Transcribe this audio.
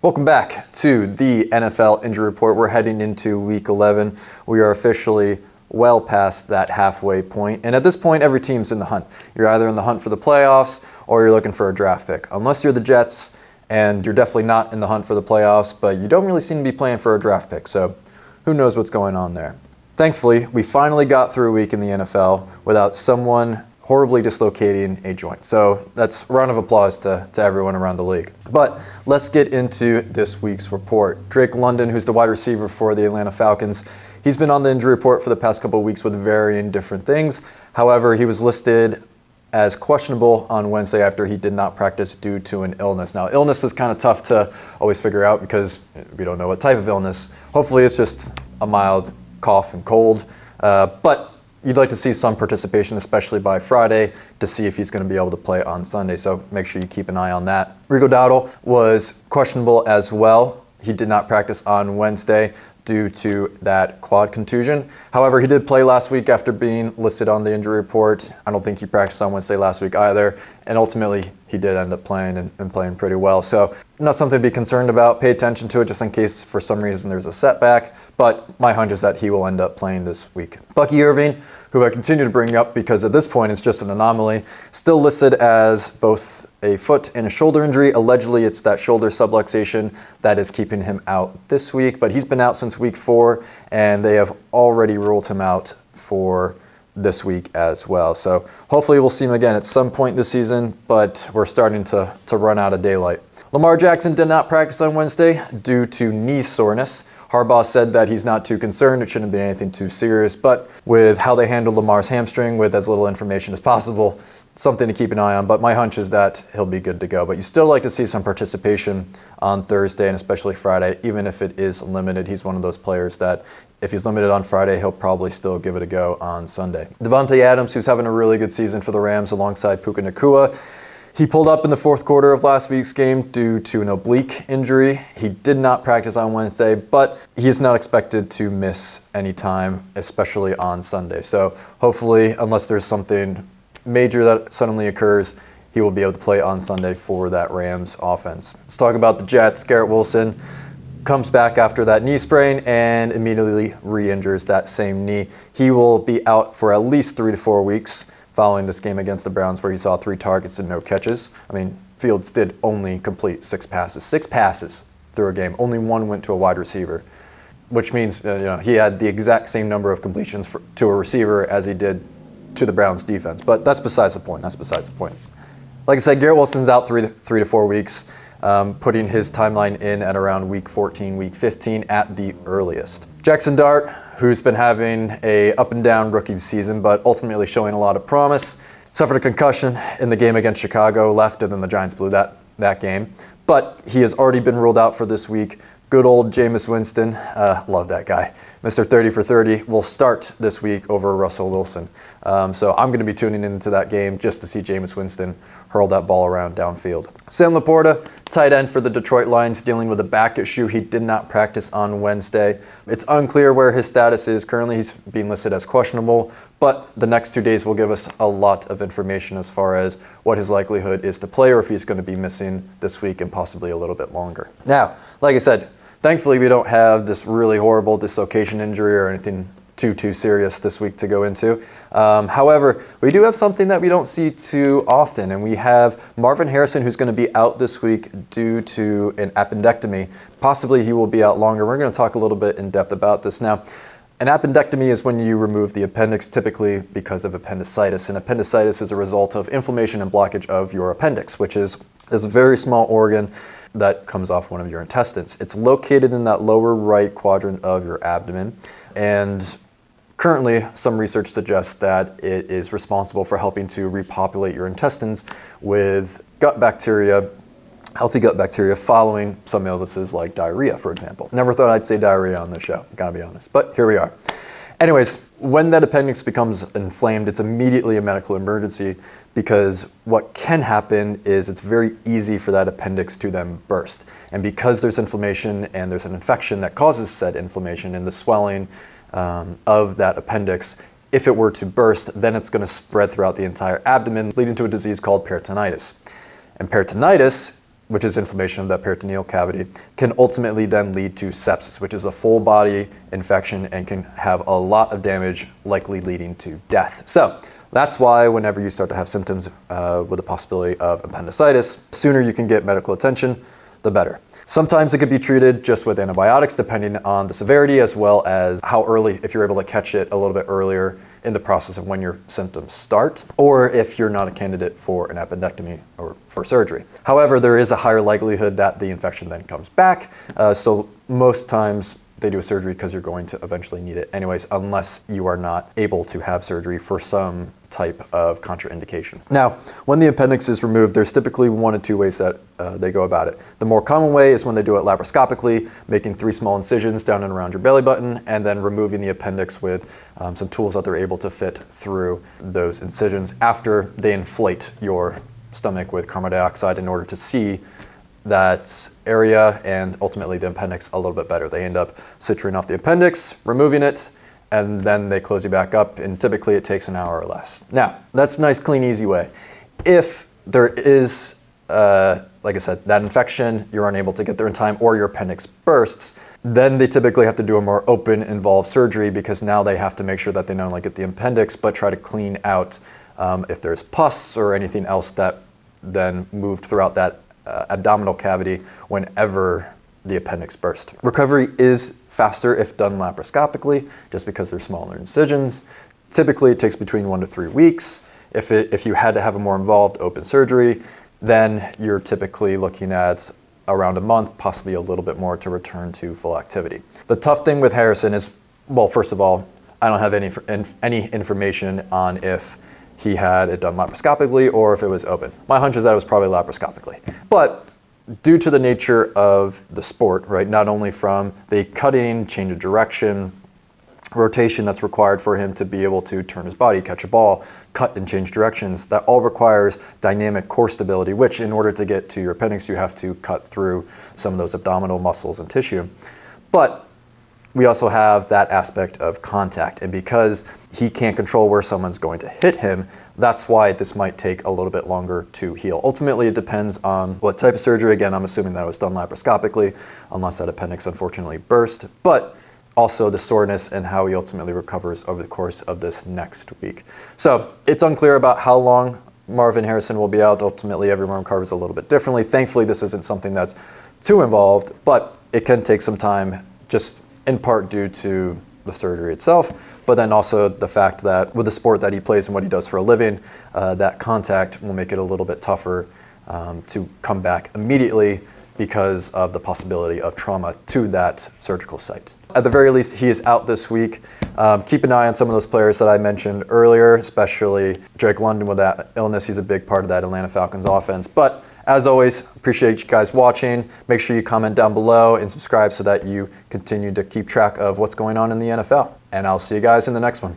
Welcome back to the NFL Injury Report. We're heading into Week 11. We are officially well past that halfway point. And at this point, every team's in the hunt. You're either in the hunt for the playoffs or you're looking for a draft pick. Unless you're the Jets, and you're definitely not in the hunt for the playoffs, but you don't really seem to be playing for a draft pick. So who knows what's going on there. Thankfully, we finally got through a week in the NFL without someone horribly dislocating a joint. So that's a round of applause to everyone around the league. But let's get into this week's report. Drake London, who's the wide receiver for the Atlanta Falcons, he's been on the injury report for the past couple of weeks with varying different things. However, he was listed as questionable on Wednesday after he did not practice due to an illness. Now, illness is kind of tough to always figure out because we don't know what type of illness. Hopefully it's just a mild cough and cold, but you'd like to see some participation, especially by Friday, to see if he's going to be able to play on Sunday. So make sure you keep an eye on that. Rico Dowdle was questionable as well. He did not practice on Wednesday due to that quad contusion. However, he did play last week after being listed on the injury report. I don't think he practiced on Wednesday last week either. And ultimately, he did end up playing and playing pretty well. So not something to be concerned about. Pay attention to it just in case for some reason there's a setback. But my hunch is that he will end up playing this week. Bucky Irving, who I continue to bring up because at this point it's just an anomaly, still listed as both a foot and a shoulder injury. Allegedly, it's that shoulder subluxation that is keeping him out this week, but he's been out since week 4, and they have already ruled him out for this week as well. So hopefully we'll see him again at some point this season, but we're starting to run out of daylight. Lamar Jackson did not practice on Wednesday due to knee soreness. Harbaugh said that he's not too concerned. It shouldn't be anything too serious, but with how they handled Lamar's hamstring with as little information as possible, something to keep an eye on. But my hunch is that he'll be good to go. But you still like to see some participation on Thursday and especially Friday, even if it is limited. He's one of those players that if he's limited on Friday, he'll probably still give it a go on Sunday. Devontae Adams, who's having a really good season for the Rams alongside Puka Nacua, he pulled up in the fourth quarter of last week's game due to an oblique injury. He did not practice on Wednesday, but he's not expected to miss any time, especially on Sunday. So hopefully, unless there's something major that suddenly occurs, he will be able to play on Sunday for that Rams offense. Let's talk about the Jets. Garrett Wilson comes back after that knee sprain and immediately re-injures that same knee. He will be out for at least 3 to 4 weeks following this game against the Browns where he saw 3 targets and no catches. I mean, Fields did only complete 6 passes. 6 passes through a game. Only 1 went to a wide receiver, which means he had the exact same number of completions to a receiver as he did to the Browns defense. But that's besides the point. Like I said, Garrett Wilson's out 3 to 4 weeks, putting his timeline in at around week 14, week 15 at the earliest. Jackson Dart, who's been having a up and down rookie season, but ultimately showing a lot of promise, suffered a concussion in the game against Chicago, left, and then the Giants blew that game. But he has already been ruled out for this week. Good old Jameis Winston, love that guy. Mr. 30 for 30 will start this week over Russell Wilson. So I'm going to be tuning into that game just to see Jameis Winston hurl that ball around downfield. Sam Laporta, tight end for the Detroit Lions, dealing with a back issue. He did not practice on Wednesday. It's unclear where his status is. Currently, he's being listed as questionable, but the next 2 days will give us a lot of information as far as what his likelihood is to play or if he's going to be missing this week and possibly a little bit longer. Now, like I said, thankfully, we don't have this really horrible dislocation injury or anything too serious this week to go into. However, we do have something that we don't see too often, and we have Marvin Harrison, who's going to be out this week due to an appendectomy. Possibly he will be out longer. We're going to talk a little bit in depth about this. Now, an appendectomy is when you remove the appendix, typically because of appendicitis. And appendicitis is a result of inflammation and blockage of your appendix, which is a very small organ that comes off one of your intestines. It's located in that lower right quadrant of your abdomen, and currently some research suggests that it is responsible for helping to repopulate your intestines with gut bacteria, healthy gut bacteria, following some illnesses like diarrhea, for example. Never thought I'd say diarrhea on this show, gotta be honest, but here we are. Anyways, when that appendix becomes inflamed, it's immediately a medical emergency because what can happen is it's very easy for that appendix to then burst. And because there's inflammation and there's an infection that causes said inflammation and the swelling of that appendix, if it were to burst, then it's going to spread throughout the entire abdomen, leading to a disease called peritonitis. And peritonitis which is inflammation of that peritoneal cavity, can ultimately then lead to sepsis, which is a full body infection and can have a lot of damage, likely leading to death. So that's why whenever you start to have symptoms with the possibility of appendicitis, the sooner you can get medical attention, the better. Sometimes it could be treated just with antibiotics, depending on the severity, as well as how early, if you're able to catch it a little bit earlier in the process of when your symptoms start, or if you're not a candidate for an appendectomy or for surgery. However, there is a higher likelihood that the infection then comes back. So most times they do a surgery because you're going to eventually need it anyways, unless you are not able to have surgery for some type of contraindication. Now, when the appendix is removed, there's typically one of two ways that they go about it. The more common way is when they do it laparoscopically, making 3 small incisions down and around your belly button, and then removing the appendix with some tools that they're able to fit through those incisions after they inflate your stomach with carbon dioxide in order to see that area and ultimately the appendix a little bit better. They end up suturing off the appendix, removing it, and then they close you back up, and typically it takes an hour or less. Now, that's a nice, clean, easy way. If there is, like I said, that infection, you're unable to get there in time, or your appendix bursts, then they typically have to do a more open, involved surgery, because now they have to make sure that they not only get the appendix, but try to clean out if there's pus or anything else that then moved throughout that abdominal cavity whenever the appendix burst. Recovery is faster if done laparoscopically, just because they're smaller incisions. Typically it takes between 1 to 3 weeks. If you had to have a more involved open surgery, then you're typically looking at around a month, possibly a little bit more, to return to full activity. The tough thing with Harrison is, well, first of all, I don't have any information on if he had it done laparoscopically or if it was open. My hunch is that it was probably laparoscopically. But due to the nature of the sport, right, not only from the cutting, change of direction, rotation that's required for him to be able to turn his body, catch a ball, cut and change directions, that all requires dynamic core stability, which in order to get to your appendix, you have to cut through some of those abdominal muscles and tissue. But we also have that aspect of contact, and because he can't control where someone's going to hit him, that's why this might take a little bit longer to heal. Ultimately, it depends on what type of surgery. Again, I'm assuming that it was done laparoscopically, unless that appendix unfortunately burst, but also the soreness and how he ultimately recovers over the course of this next week. So it's unclear about how long Marvin Harrison will be out. Ultimately, everyone recovers a little bit differently. Thankfully, this isn't something that's too involved, but it can take some time, just in part due to the surgery itself, but then also the fact that with the sport that he plays and what he does for a living, that contact will make it a little bit tougher to come back immediately because of the possibility of trauma to that surgical site. At the very least, he is out this week. Keep an eye on some of those players that I mentioned earlier, especially Drake London with that illness. He's a big part of that Atlanta Falcons offense. But as always, appreciate you guys watching. Make sure you comment down below and subscribe so that you continue to keep track of what's going on in the NFL. And I'll see you guys in the next one.